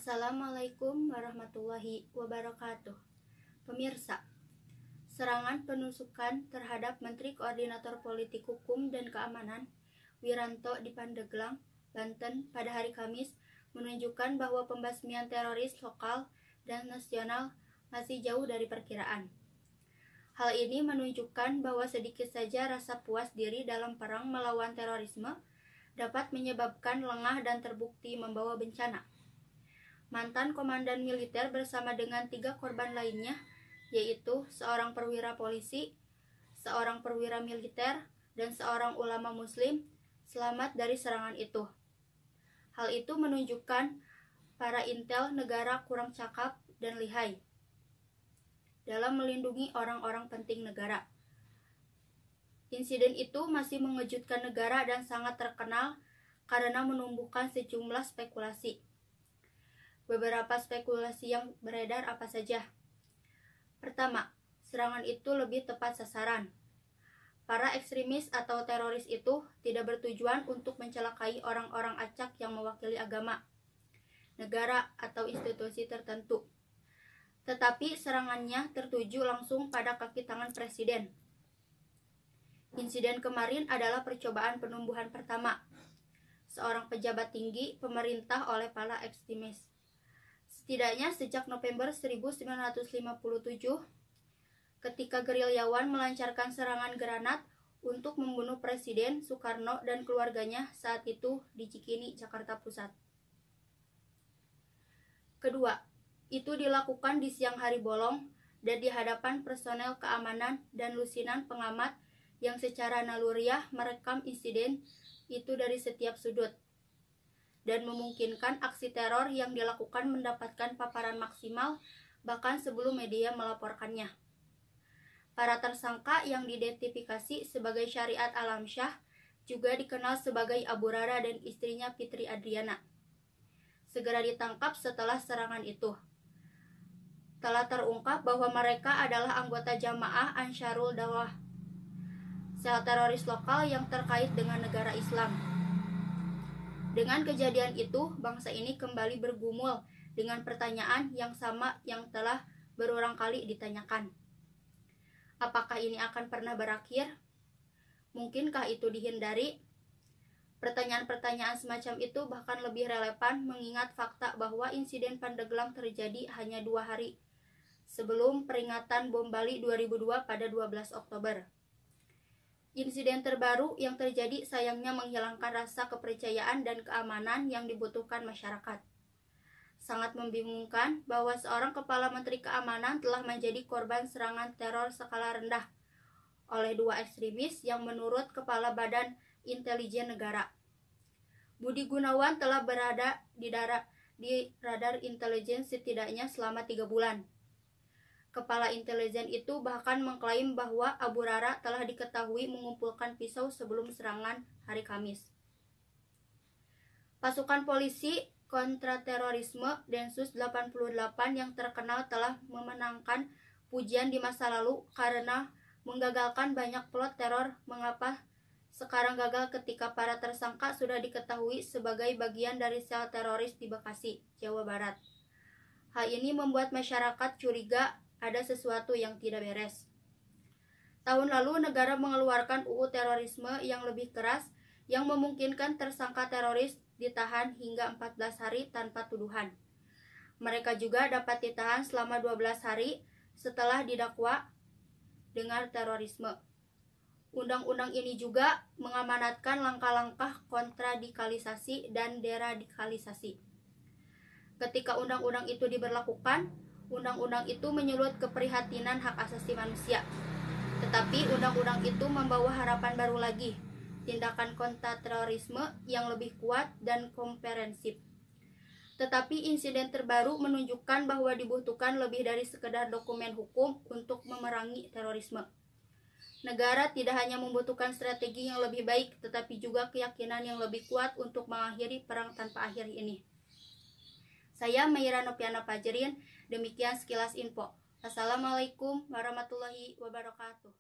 Assalamualaikum warahmatullahi wabarakatuh. Pemirsa, serangan penusukan terhadap Menteri Koordinator Politik Hukum dan Keamanan Wiranto di Pandeglang, Banten pada hari Kamis menunjukkan bahwa pembasmian teroris lokal dan nasional masih jauh dari perkiraan. Hal ini menunjukkan bahwa sedikit saja rasa puas diri dalam perang melawan terorisme dapat menyebabkan lengah dan terbukti membawa bencana. Mantan komandan militer bersama dengan 3 korban lainnya, yaitu seorang perwira polisi, seorang perwira militer, dan seorang ulama muslim, selamat dari serangan itu. Hal itu menunjukkan para intel negara kurang cakap dan lihai dalam melindungi orang-orang penting negara. Insiden itu masih mengejutkan negara dan sangat terkenal karena menumbuhkan sejumlah spekulasi. Beberapa spekulasi yang beredar apa saja? Pertama, serangan itu lebih tepat sasaran. Para ekstremis atau teroris itu tidak bertujuan untuk mencelakai orang-orang acak yang mewakili agama, negara, atau institusi tertentu. Tetapi serangannya tertuju langsung pada kaki tangan presiden. Insiden kemarin adalah percobaan penumbuhan pertama seorang pejabat tinggi pemerintah oleh para ekstremis. Setidaknya sejak November 1957, ketika gerilyawan melancarkan serangan granat untuk membunuh Presiden Soekarno dan keluarganya saat itu di Cikini, Jakarta Pusat. Kedua, itu dilakukan di siang hari bolong dan di hadapan personel keamanan dan lusinan pengamat yang secara naluriah merekam insiden itu dari setiap sudut dan memungkinkan aksi teror yang dilakukan mendapatkan paparan maksimal bahkan sebelum media melaporkannya. Para tersangka yang diidentifikasi sebagai Syariat Alamsyah juga dikenal sebagai Abu Rara dan istrinya Fitri Adriana. Segera ditangkap setelah serangan itu. Telah terungkap bahwa mereka adalah anggota Jamaah Ansharul Daulah, sel teroris lokal yang terkait dengan negara Islam. Dengan kejadian itu, bangsa ini kembali bergumul dengan pertanyaan yang sama yang telah berulang kali ditanyakan. Apakah ini akan pernah berakhir? Mungkinkah itu dihindari? Pertanyaan-pertanyaan semacam itu bahkan lebih relevan mengingat fakta bahwa insiden Pandeglang terjadi hanya 2 hari sebelum peringatan Bom Bali 2002 pada 12 Oktober. Insiden terbaru yang terjadi sayangnya menghilangkan rasa kepercayaan dan keamanan yang dibutuhkan masyarakat. Sangat membingungkan bahwa seorang kepala menteri keamanan telah menjadi korban serangan teror skala rendah oleh 2 ekstremis yang menurut Kepala Badan Intelijen Negara. Budi Gunawan telah berada di radar intelijen setidaknya selama 3 bulan. Kepala intelijen itu bahkan mengklaim bahwa Abu Rara telah diketahui mengumpulkan pisau sebelum serangan hari Kamis. Pasukan polisi kontraterorisme Densus 88 yang terkenal telah memenangkan pujian di masa lalu karena menggagalkan banyak plot teror. Mengapa sekarang gagal ketika para tersangka sudah diketahui sebagai bagian dari sel teroris di Bekasi, Jawa Barat? Hal ini membuat masyarakat curiga ada sesuatu yang tidak beres. Tahun lalu negara mengeluarkan UU terorisme yang lebih keras yang memungkinkan tersangka teroris ditahan hingga 14 hari tanpa tuduhan. Mereka juga dapat ditahan selama 12 hari setelah didakwa dengan terorisme. Undang-undang ini juga mengamanatkan langkah-langkah kontradikalisasi dan deradikalisasi. Ketika undang-undang itu diberlakukan, undang-undang itu menyulut keprihatinan hak asasi manusia. Tetapi undang-undang itu membawa harapan baru lagi, tindakan kontraterorisme yang lebih kuat dan komprehensif. Tetapi insiden terbaru menunjukkan bahwa dibutuhkan lebih dari sekedar dokumen hukum untuk memerangi terorisme. Negara tidak hanya membutuhkan strategi yang lebih baik, tetapi juga keyakinan yang lebih kuat untuk mengakhiri perang tanpa akhir ini. Saya Maira Nopiana Pajerin, demikian sekilas info. Assalamualaikum warahmatullahi wabarakatuh.